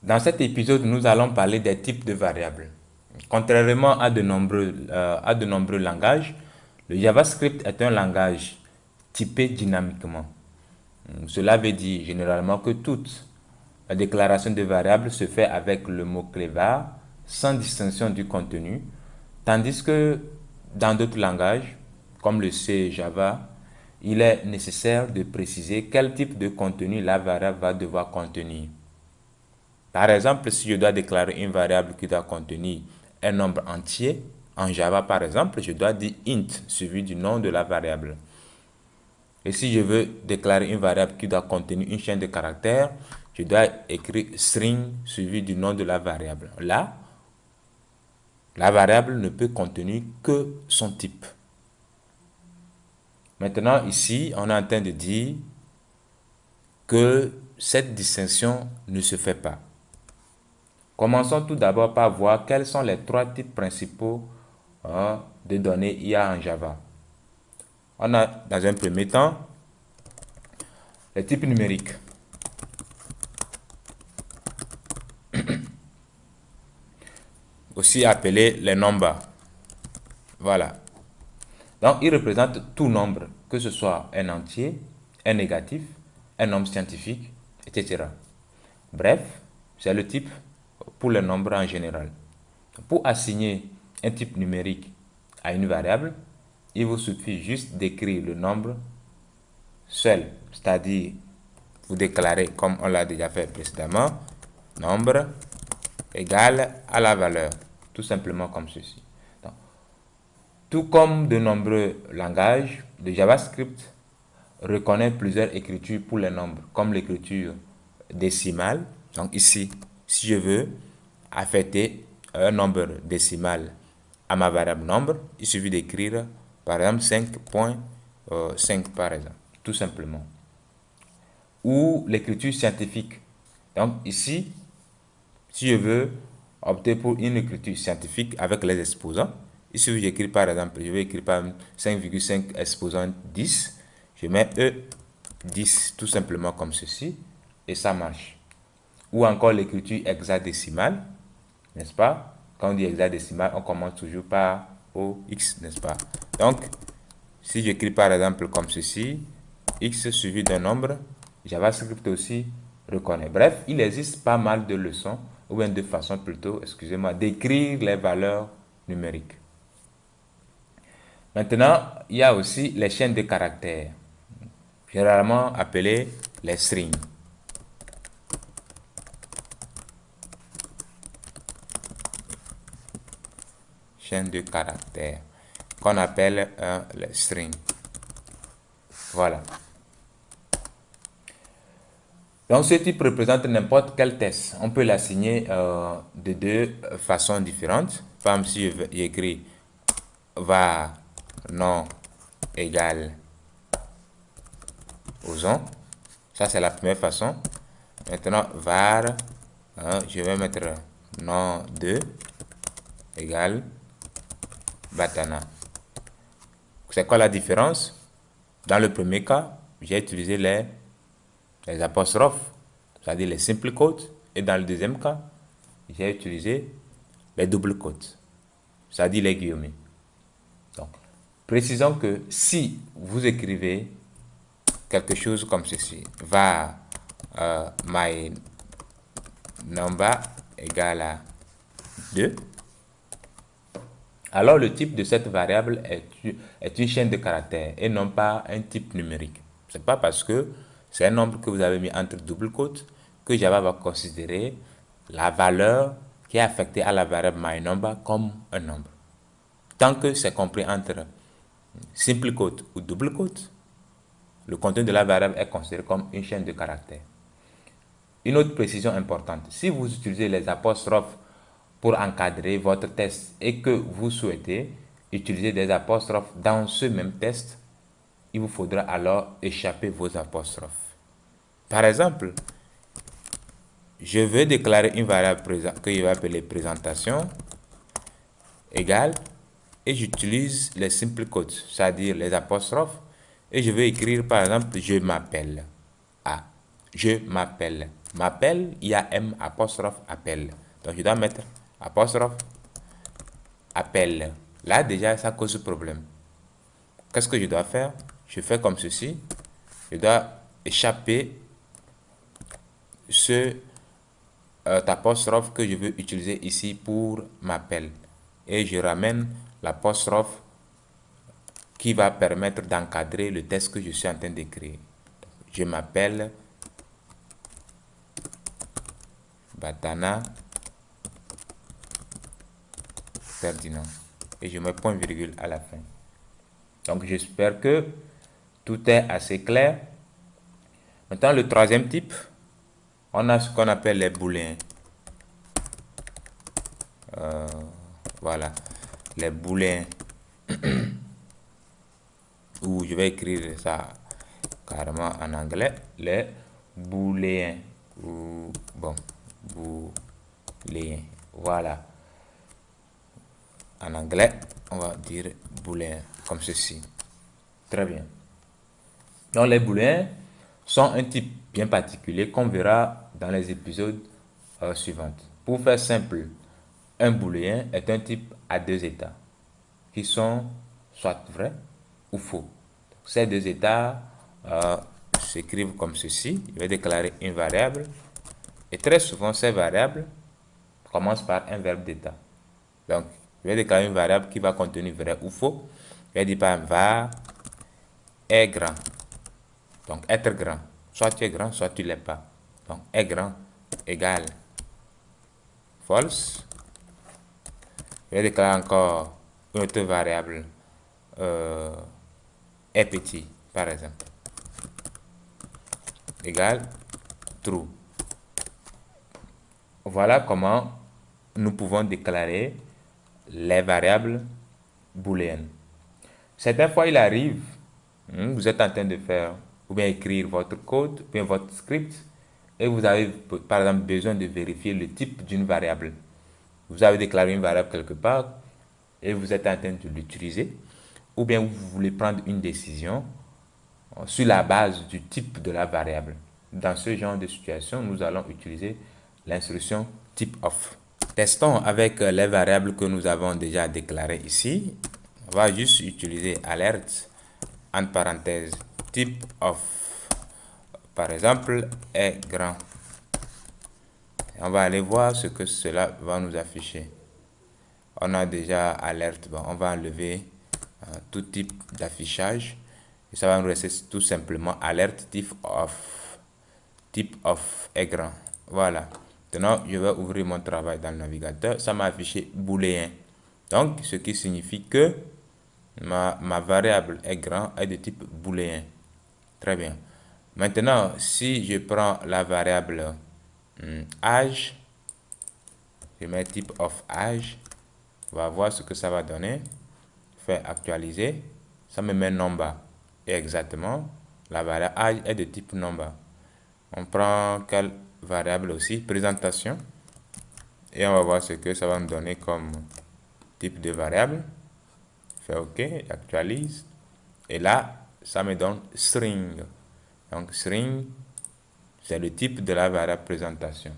Dans cet épisode, nous allons parler des types de variables. Contrairement à de nombreux langages, le JavaScript est un langage typé dynamiquement. Cela veut dire généralement que toute la déclaration de variables se fait avec le mot-clé var sans distinction du contenu, tandis que dans d'autres langages, comme le C et Java, il est nécessaire de préciser quel type de contenu la variable va devoir contenir. Par exemple, si je dois déclarer une variable qui doit contenir un nombre entier, en Java par exemple, je dois dire int suivi du nom de la variable. Et si je veux déclarer une variable qui doit contenir une chaîne de caractères, je dois écrire string suivi du nom de la variable. Là, la variable ne peut contenir que son type. Maintenant, ici, on est en train de dire que cette distinction ne se fait pas. Commençons tout d'abord par voir quels sont les trois types principaux de données il y a en Java. On a dans un premier temps les types numériques. Aussi appelés les nombres. Voilà. Donc, ils représentent tout nombre, que ce soit un entier, un négatif, un nombre scientifique, etc. Bref, c'est le type pour les nombres en général. Pour assigner un type numérique à une variable, il vous suffit juste d'écrire le nombre seul, c'est-à-dire vous déclarez, comme on l'a déjà fait précédemment, nombre égal à la valeur, tout simplement comme ceci. Donc, tout comme de nombreux langages, le JavaScript reconnaît plusieurs écritures pour les nombres, comme l'écriture décimale. Donc ici, si je veux affecter un nombre décimal à ma variable nombre, il suffit d'écrire par exemple 5.5 par exemple, tout simplement. Ou l'écriture scientifique. Donc ici, si je veux opter pour une écriture scientifique avec les exposants, il suffit d'écrire par exemple, je vais écrire par 5,5 exposant 10, je mets E10 tout simplement comme ceci, et ça marche. Ou encore l'écriture hexadécimale, n'est-ce pas? Quand on dit hexadécimal, on commence toujours par OX, n'est-ce pas? Donc, si j'écris par exemple comme ceci, X suivi d'un nombre, JavaScript aussi reconnaît. Bref, il existe pas mal de leçons, ou bien de façons plutôt, excusez-moi, d'écrire les valeurs numériques. Maintenant, il y a aussi les chaînes de caractères, généralement appelées les strings. Chaîne de caractères qu'on appelle les strings. Voilà. Donc, ce type représente n'importe quel test. On peut l'assigner de deux façons différentes. Par exemple, si j'écris var non égal aux ans, ça c'est la première façon. Maintenant, var, je vais mettre nom 2 égale Batana. C'est quoi la différence? Dans le premier cas, j'ai utilisé les apostrophes, c'est-à-dire les simple quotes. Et dans le deuxième cas, j'ai utilisé les double quotes, c'est-à-dire les guillemets. Donc, précisons que si vous écrivez quelque chose comme ceci, var my number égale à 2, alors le type de cette variable est une chaîne de caractères et non pas un type numérique. Ce n'est pas parce que c'est un nombre que vous avez mis entre double quotes que Java va considérer la valeur qui est affectée à la variable myNumber comme un nombre. Tant que c'est compris entre simple quote ou double quote, le contenu de la variable est considéré comme une chaîne de caractères. Une autre précision importante, si vous utilisez les apostrophes pour encadrer votre test et que vous souhaitez utiliser des apostrophes dans ce même test, il vous faudra alors échapper vos apostrophes. Par exemple, je veux déclarer une variable que je vais appeler présentation égale et j'utilise les simple quotes, c'est-à-dire les apostrophes, et je vais écrire par exemple je m'appelle. Ah, je m'appelle. m'appelle, IAM apostrophe appel. Donc je dois mettre apostrophe appel. Là déjà ça cause problème. Qu'est-ce que je dois faire? Je fais comme ceci. Je dois échapper ce apostrophe que je veux utiliser ici pour m'appel. Et je ramène l'apostrophe qui va permettre d'encadrer le texte que je suis en train d'écrire. Je m'appelle Batana Ferdinand. Et je mets point virgule à la fin. Donc j'espère que tout est assez clair. Maintenant le troisième type, on a ce qu'on appelle les booléens. Voilà, les booléens. Ou je vais écrire ça carrément en anglais, les booléens. Ou bon, booléens. Voilà. En anglais, on va dire booléens comme ceci. Très bien. Donc les booléens sont un type bien particulier qu'on verra dans les épisodes suivants. Pour faire simple, un booléen est un type à deux états qui sont soit vrais ou faux. Ces deux états s'écrivent comme ceci. Je vais déclarer une variable et très souvent ces variables commencent par un verbe d'état. Donc, je vais déclarer une variable qui va contenir vrai ou faux. Je vais dire par exemple var est grand. Donc, être grand. Soit tu es grand, soit tu ne l'es pas. Donc, est grand égale false. Je vais déclarer encore une autre variable est petit, par exemple, égale true. Voilà comment nous pouvons déclarer les variables booléennes. Certaines fois, il arrive, vous êtes en train de faire ou bien écrire votre code, ou bien votre script, et vous avez par exemple besoin de vérifier le type d'une variable. Vous avez déclaré une variable quelque part et vous êtes en train de l'utiliser, ou bien vous voulez prendre une décision sur la base du type de la variable. Dans ce genre de situation, nous allons utiliser l'instruction typeof. Testons avec les variables que nous avons déjà déclarées ici. On va juste utiliser alerte entre parenthèses typeof. Par exemple, est grand. On va aller voir ce que cela va nous afficher. On a déjà alerte. Bon, on va enlever tout type d'affichage. Et ça va nous rester tout simplement alerte typeof est grand. Voilà. Maintenant, je vais ouvrir mon travail dans le navigateur. Ça m'a affiché booléen. Donc, ce qui signifie que ma variable est grand est de type booléen. Très bien. Maintenant, si je prends la variable âge, je mets type of âge, on va voir ce que ça va donner. Faire actualiser, ça me met number. Et exactement, la variable âge est de type number. On prend quelle variable aussi, présentation, et on va voir ce que ça va me donner comme type de variable. Fait OK, actualise, et là, ça me donne string. Donc string, c'est le type de la variable présentation.